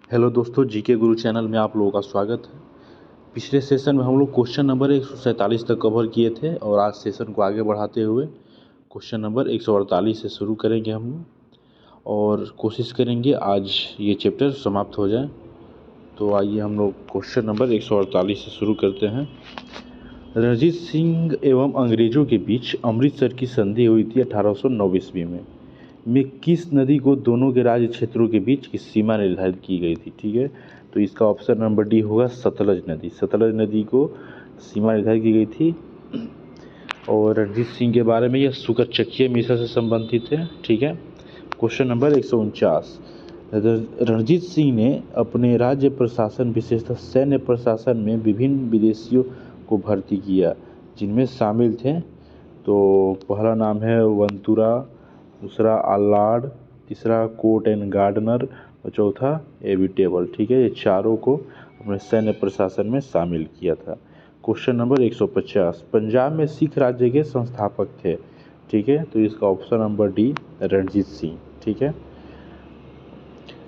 Hello दोस्तों, GK गुरु channel में आप लोगों का स्वागत है। पिछले सेशन में हम लोग क्वेश्चन नंबर 147 तक कवर किए थे और आज सेशन को आगे बढ़ाते हुए क्वेश्चन नंबर 148 से शुरू करेंगे हम लोग और कोशिश करेंगे आज ये चैप्टर समाप्त हो जाए। तो आइए हम लोग क्वेश्चन नंबर 148 से शुरू करते हैं। रणजीत सिंह एवं अंग्रेजों के बीच अमृतसर की संधि हुई थी 1809 ईस्वी में किस नदी को दोनों के राज्य क्षेत्रों के बीच की सीमा निर्धारित की गई थी। ठीक है, तो इसका ऑप्शन नंबर डी होगा सतलज नदी। सतलज नदी को सीमा निर्धारित की गई थी। और रणजीत सिंह के बारे में यह सुकरचकिया मिश्र से संबंधित है। ठीक है, क्वेश्चन नंबर 149। रणजीत सिंह ने अपने राज्य प्रशासन विशेषतः सैन्य प्रशासन में विभिन्न विदेशियों को भर्ती किया, जिनमें शामिल थे तो पहला नाम है वंतुरा, दूसरा आलाड, तीसरा कोट एंड गार्डनर और चौथा एविटेबल। ठीक है, ये चारों को अपने सैन्य प्रशासन में शामिल किया था। Question number 150। पंजाब में सिख राज्य के संस्थापक थे। ठीक है, तो इसका option number D Ranjit Singh. ठीक है,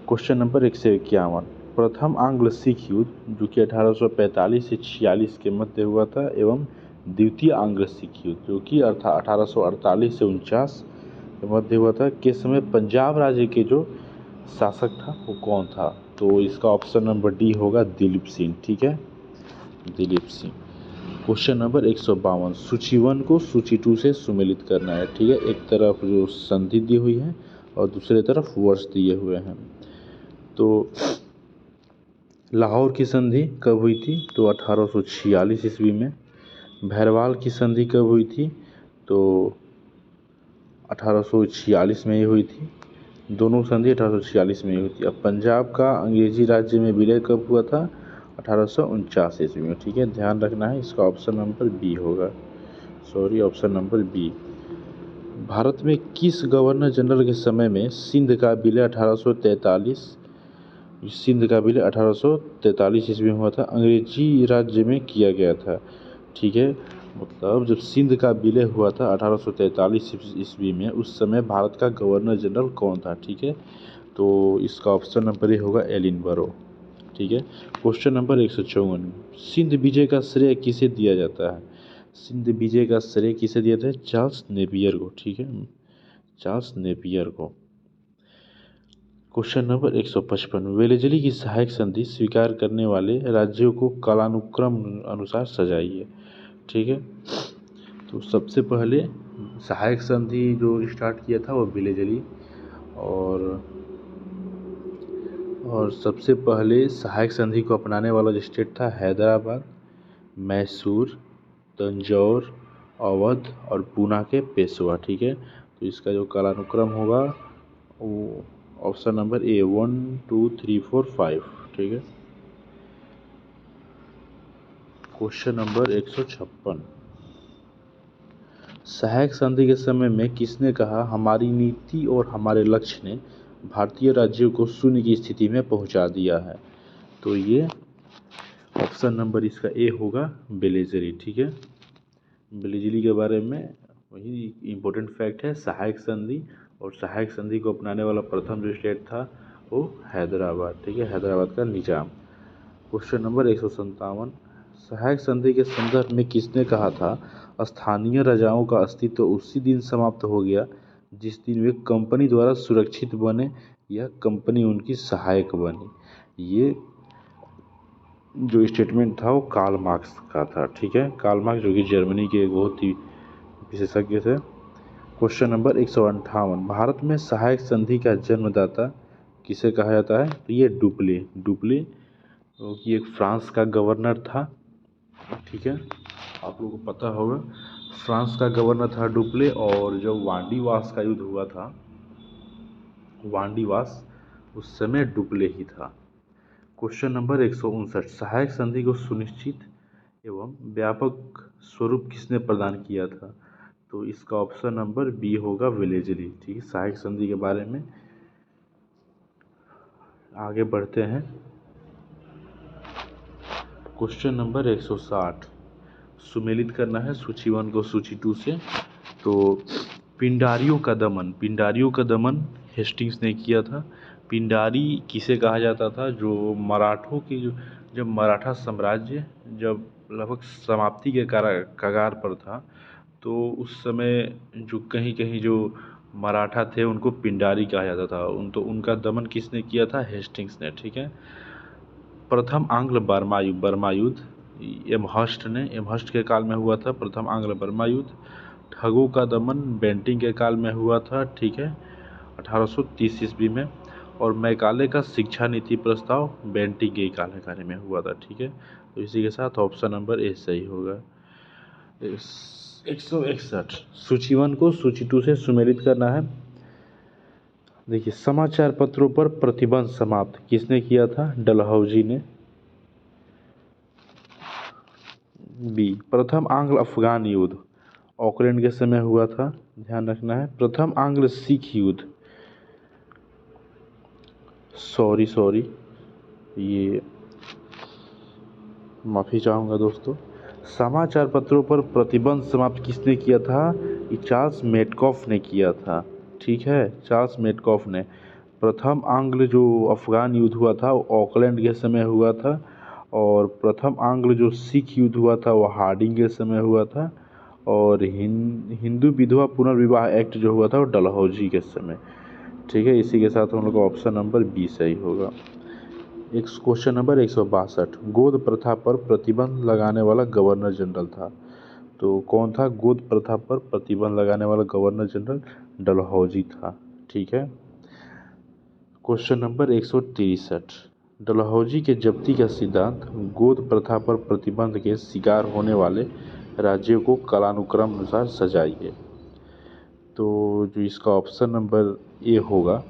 क्वेश्चन नंबर 151। प्रथम आंग्ल सिख युद्ध जो कि 1845 से 46 के मध्य हुआ था एवं द्वितीय आंग्ल सिख युद्ध जो कि 1848 से 49 के मध्य हुआ था के समय पंजाब राज्य के जो शासक था वो कौन था। तो इसका ऑप्शन नंबर डी होगा दिलीप सिंह। ठीक है, दिलीप सिंह। Question number 152। सूची 1 को सूची 2 से सुमेलित करना है। ठीक है, एक तरफ जो संधि दी हुई है और दूसरे तरफ वर्ष दिए हुए हैं। तो लाहौर की संधि कब हुई थी, तो 1846 ईस्वी में। भैरवाल की संधि कब हुई थी, तो 1846 में ही हुई थी। दोनों संधि 1846 में ही हुई थी। अब पंजाब का अंग्रेजी राज्य में विलय कब हुआ था, 1849 ईस्वी में। ठीक है, ध्यान रखना है, इसका ऑप्शन नंबर बी होगा। Option number B. भारत में किस गवर्नर जनरल के समय में सिंध का विलय 1843 ईस्वी में हुआ था, अंग्रेजी राज्य में किया गया था। ठीक है, मतलब जब सिंध का विलय हुआ था 1843 ईस्वी में, उस समय भारत का गवर्नर जनरल कौन था। ठीक है, तो इसका ऑप्शन नंबर ए होगा एलिनबरो। ठीक है, क्वेश्चन नंबर 154। सिंध विजय का श्रेय किसे दिया जाता है। सिंध विजय का श्रेय किसे दिया जाता है, चार्ल्स नेपियर को। ठीक है, चार्ल्स नेपियर को। Question number 155। वेलेजली की सहायक संधि स्वीकार करने वाले राज्यों को कालानुक्रम अनुसार सजाइए। ठीक है, तो सबसे पहले सहायक संधि जो स्टार्ट किया था वो वेलेजली, और सबसे पहले सहायक संधि को अपनाने वाला जो स्टेट था हैदराबाद, मैसूर, तंजौर, अवध और पूना के पेशवा। ठीक है, तो इसका जो कालानुक्रम होगा वो ऑप्शन नंबर ए 1 2 3 4 5। ठीक है, क्वेश्चन नंबर 156। सहायक संधि के समय में किसने कहा, हमारी नीति और हमारे लक्ष्य ने भारतीय राज्यों को शून्य की स्थिति में पहुंचा दिया है। तो ये ऑप्शन नंबर इसका ए होगा वेलेजली। ठीक है, वेलेजली के बारे में वही इम्पोर्टेंट फैक्ट है, सहायक संधि, और सहायक संधि को अपनाने वाला प्रथम जो स्टेट था वो हैदराबाद। ठीक है, हैदराबाद का निजाम। Question number 157। सहायक संधि के संदर्भ में किसने कहा था, स्थानीय राजाओं का अस्तित्व उसी दिन समाप्त हो गया जिस दिन वे कंपनी द्वारा सुरक्षित बने या कंपनी उनकी सहायक बनी। ये जो स्टेटमेंट था वो कार्ल मार्क्स का था। ठीक है, कार्ल मार्क्स जो कि जर्मनी के एक बहुत ही विशेषज्ञ थे। Question number 158। भारत में सहायक संधि का जन्मदाता किसे कहा जाता है, तो ये डुप्ले जो कि एक फ्रांस का गवर्नर था। ठीक है, आप लोगों को पता होगा फ्रांस का गवर्नर था डुप्ले, और जब वांडीवास का युद्ध हुआ था, वांडीवास उस समय डुप्ले ही था। Question number 159। सहायक संधि को सुनिश्चित एवं व्यापक स्वरूप किसने प्रदान किया था, तो इसका ऑप्शन नंबर बी होगा वेलेजली। ठीक है, सहायक संधि के बारे में आगे बढ़ते हैं। Question number 160। सुमेलित करना है सूची 1 को सूची 2 से। तो पिंडारियों का दमन हेस्टिंग्स ने किया था। पिंडारी किसे कहा जाता था? जो मराठों की जो जब मराठा साम्राज्य जब लगभग समाप्ति के कगार पर था, तो उस समय जो कहीं कहीं जो मराठा थे उनको पिंडारी कहा जाता था। उनका दमन किसने किया था? हेस्टिंग्स ने। ठीक है। प्रथम आंग्ल बर्मा युद्ध एमहर्स्ट के काल में हुआ था। प्रथम आंग्ल बर्मा युद्ध। ठगों का दमन बेंटिंग के काल में हुआ था। ठीक है, 1830 ईस्वी में। और मैकाले का शिक्षा नीति प्रस्ताव बेंटिंग के काल में हुआ था। ठीक है, तो इसी के साथ ऑप्शन नंबर ए सही होगा। 161 सूची 1 को सूची 2 से सुमेलित करना है। देखिए, समाचार पत्रों पर प्रतिबंध समाप्त किसने किया था? डलहौजी ने। बी, प्रथम आंग्ल अफगान युद्ध ऑकलैंड के समय हुआ था, ध्यान रखना है। प्रथम आंग्ल सिख युद्ध, सॉरी ये माफ़ी चाहूँगा दोस्तों। समाचार पत्रों पर प्रतिबंध समाप्त किसने किया था? ये चार्ल्स मेटकॉफ ने किया था। ठीक है, चार्ल्स मेटकॉफ ने। प्रथम आंग्ल जो अफगान युद्ध हुआ था वो ऑकलैंड के समय हुआ था, और प्रथम आंग्ल जो सिख युद्ध हुआ था वो हार्डिंग के समय हुआ था, और हिंदू विधवा पुनर्विवाह एक्ट जो हुआ था वो डलहौजी के समय। ठीक है, इसी के साथ हम लोग का ऑप्शन नंबर बी सही होगा। एक क्वेश्चन नंबर 162, गोद प्रथा पर प्रतिबंध लगाने वाला गवर्नर जनरल था। तो कौन था गोद प्रथा पर प्रतिबंध लगाने वाला गवर्नर जनरल? डलहौजी था। ठीक है। क्वेश्चन नंबर 163, डलहौजी के जब्ती का सिद्धांत गोद प्रथा पर प्रतिबंध के शिकार होने वाले राज्यों को कालानुक्रम अनुसार सजाइए। तो जो इसका ऑप्शन नंबर ए होगा,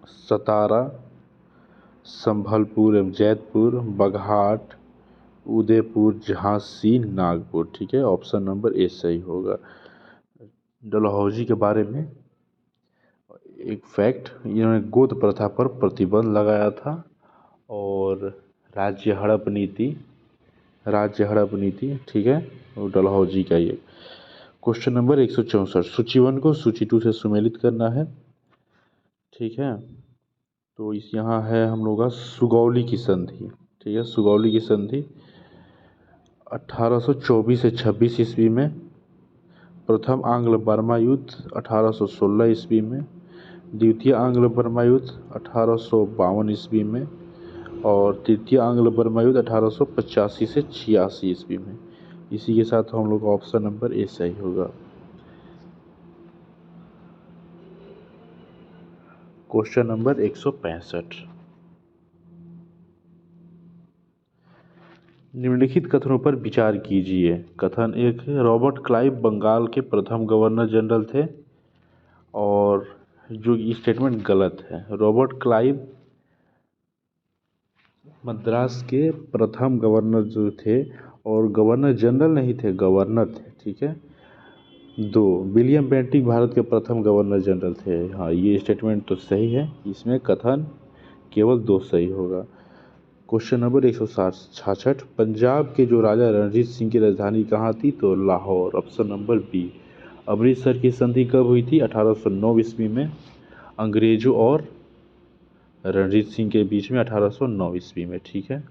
सतारा, संभलपुर एवं जैतपुर, बघाट, उदयपुर, झांसी, नागपुर। ठीक है, ऑप्शन नंबर ए सही होगा। डलहौजी के बारे में एक फैक्ट, इन्होंने गोद प्रथा पर प्रतिबंध लगाया था, और राज्य हड़प नीति, ठीक है, वो डलहौजी का ये। क्वेश्चन नंबर 164, सूची 1 को सूची 2 से सुमेलित करना है। ठीक है, तो इस यहाँ है हम लोग का सुगौली की संधि। ठीक है, सुगौली की संधि 1824 से 26 ईस्वी में। प्रथम आंग्ल बर्मा युद्ध 1816 ईस्वी में। द्वितीय आंग्ल बर्मा युद्ध 1852 ईस्वी में, और तृतीय आंग्ल बर्मा युद्ध 1885 से 86 ईस्वी में। इसी के साथ हम लोग का ऑप्शन नंबर ए सही होगा। क्वेश्चन नंबर 165, निम्नलिखित कथनों पर विचार कीजिए। कथन 1 है, रॉबर्ट क्लाइव बंगाल के प्रथम गवर्नर जनरल थे, और जो स्टेटमेंट गलत है। रॉबर्ट क्लाइव मद्रास के प्रथम गवर्नर जो थे, और गवर्नर जनरल नहीं थे, गवर्नर थे। ठीक है। 2, विलियम बेंटिक भारत के प्रथम गवर्नर जनरल थे। हाँ, ये स्टेटमेंट तो सही है, इसमें कथन केवल 2 सही होगा। क्वेश्चन नंबर 166, पंजाब के जो राजा रणजीत सिंह की राजधानी कहाँ थी? तो Lahore, option number B. Amritsar की संधि कब हुई थी? 1809 ईस्वी में। अंग्रेजों और रणजीत सिंह के बीच में 1809 ईस्वी में। ठीक है,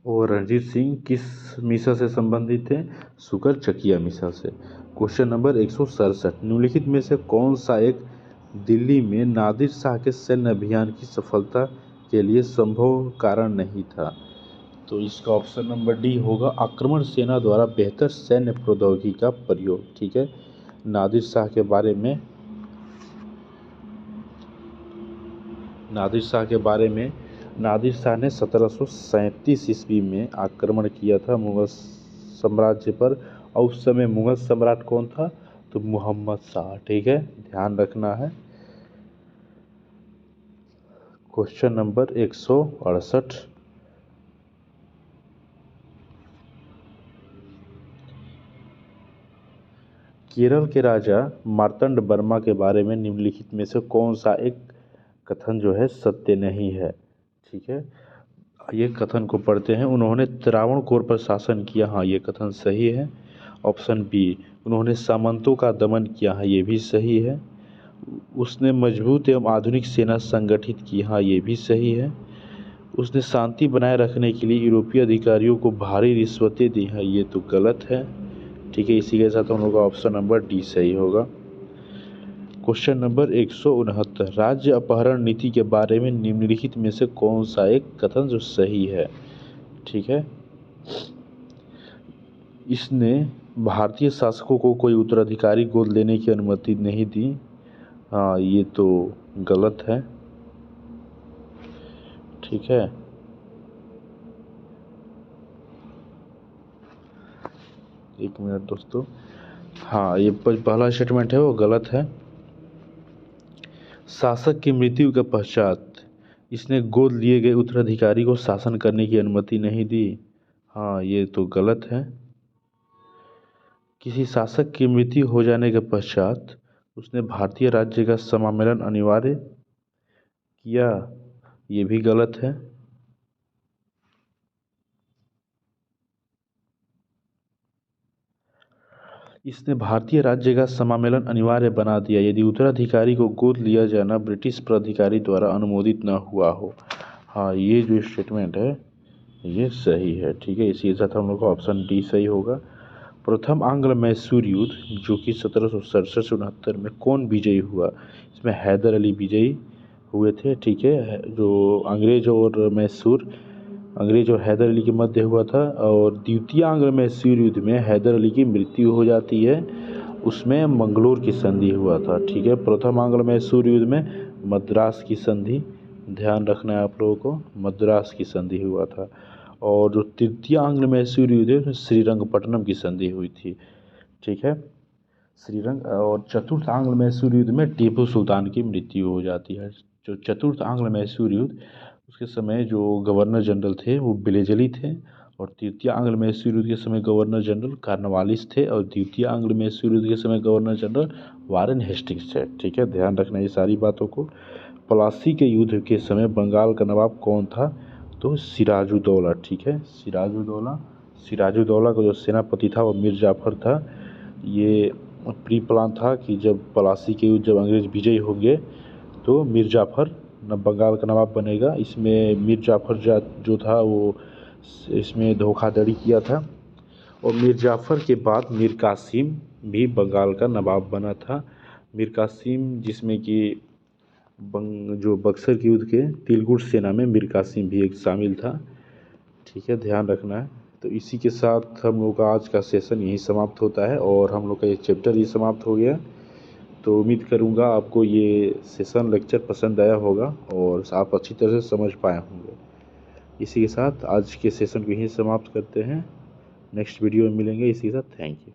और रणजीत सिंह किस मिसा से संबंधित थे? सुकर चकिया मिसा से। क्वेश्चन नंबर 167, निम्नलिखित में से कौन सा एक दिल्ली में नादिर शाह के सैन्य अभियान की सफलता के लिए संभव कारण नहीं था? तो इसका ऑप्शन नंबर डी होगा, आक्रमण सेना द्वारा बेहतर सैन्य प्रौद्योगिकी का प्रयोग। ठीक है, नादिर शाह के बारे में नादिर शाह ने 1737 ईस्वी में आक्रमण किया था मुगल साम्राज्य पर, और उस समय मुगल सम्राट कौन था? तो मोहम्मद शाह। ठीक है, ध्यान रखना है। क्वेश्चन नंबर 168, केरल के राजा मार्तंड वर्मा के बारे में निम्नलिखित में से कौन सा एक कथन जो है सत्य नहीं है? ठीक है, ये कथन को पढ़ते हैं। उन्होंने त्रावणकोर पर शासन किया। हाँ, ये कथन सही है, ऑप्शन बी। उन्होंने सामंतों का दमन किया। हाँ, ये भी सही है, उसने मजबूत एवं आधुनिक सेना संगठित की। हाँ, ये भी सही है। उसने शांति बनाए रखने के लिए यूरोपीय अधिकारियों को भारी रिश्वतें दी। हाँ, ये तो गलत है। ठीक है, इसी के साथ हम लोग का ऑप्शन नंबर डी सही होगा। क्वेश्चन नंबर 169, राज्य अपहरण नीति के बारे में निम्नलिखित में से कौन सा एक कथन जो सही है? ठीक है, इसने भारतीय शासकों को कोई उत्तराधिकारी गोद लेने की अनुमति नहीं दी। हाँ, ये तो गलत है। ठीक है, एक मिनट दोस्तों। हाँ, ये पहला स्टेटमेंट है वो गलत है। शासक की मृत्यु के पश्चात इसने गोद लिए गए उत्तराधिकारी को शासन करने की अनुमति नहीं दी। हाँ, ये तो गलत है। किसी शासक की मृत्यु हो जाने के पश्चात उसने भारतीय राज्य का समामेलन अनिवार्य किया। ये भी गलत है। इसने भारतीय राज्य का समामेलन अनिवार्य बना दिया यदि उत्तराधिकारी को गोद लिया जाना ब्रिटिश प्राधिकारी द्वारा अनुमोदित न हुआ हो। हाँ, ये जो स्टेटमेंट है ये सही है। ठीक है, इसी के साथ हम लोग का ऑप्शन डी सही होगा। प्रथम आंग्ल मैसूर युद्ध जो कि 1767-69 में कौन विजयी हुआ? इसमें हैदर अली विजयी हुए थे। ठीक है, जो अंग्रेज और हैदर अली के मध्य हुआ था। और द्वितीय आंग्ल मैसूर युद्ध में हैदर अली की मृत्यु हो जाती है, उसमें मंगलोर की संधि हुआ था। ठीक है, प्रथम आंग्ल मैसूर युद्ध में मद्रास की संधि, ध्यान रखना है आप लोगों को, मद्रास की संधि हुआ था। और जो तृतीय आंग्ल मैसूर युद्ध है श्रीरंगपट्टनम की संधि हुई थी। ठीक है, और चतुर्थ आंग्ल मैसूर युद्ध में टीपू सुल्तान की मृत्यु हो जाती है। जो चतुर्थ आंग्ल मैसूर युद्ध, उसके समय जो गवर्नर जनरल थे वो बिलेजली थे, और तृतीय आंग्ल मैसूर युद्ध के समय गवर्नर जनरल कार्नवालिस थे, और द्वितीय आंग्ल मैसूर युद्ध के समय गवर्नर जनरल वारेन हेस्टिंग्स थे। ठीक है, ध्यान रखना ये सारी बातों को। प्लासी के युद्ध के समय बंगाल का नवाब कौन था? तो सिराजुद्दौला। ठीक है, सिराजुद्दौला का जो सेनापति था वो मीर जाफर था। ये प्री प्लान था कि जब प्लासी के युद्ध जब अंग्रेज विजयी होंगे तो मीर जाफर बंगाल का नवाब बनेगा। इसमें मीर जाफर जो था वो इसमें धोखाधड़ी किया था। और मीर जाफर के बाद मीर कासिम भी बंगाल का नवाब बना था। मीर कासिम जिसमें कि जो बक्सर के युद्ध के तिलकुट सेना में मीर कासिम भी एक शामिल था। ठीक है, ध्यान रखना है। तो इसी के साथ हम लोग का आज का सेशन यहीं समाप्त होता है और हम लोग का ये चैप्टर ही समाप्त हो गया। तो उम्मीद करूँगा आपको ये सेशन लेक्चर पसंद आया होगा और आप अच्छी तरह से समझ पाए होंगे। इसी के साथ आज के सेशन को यहीं समाप्त करते हैं। नेक्स्ट वीडियो में मिलेंगे। इसी के साथ थैंक यू।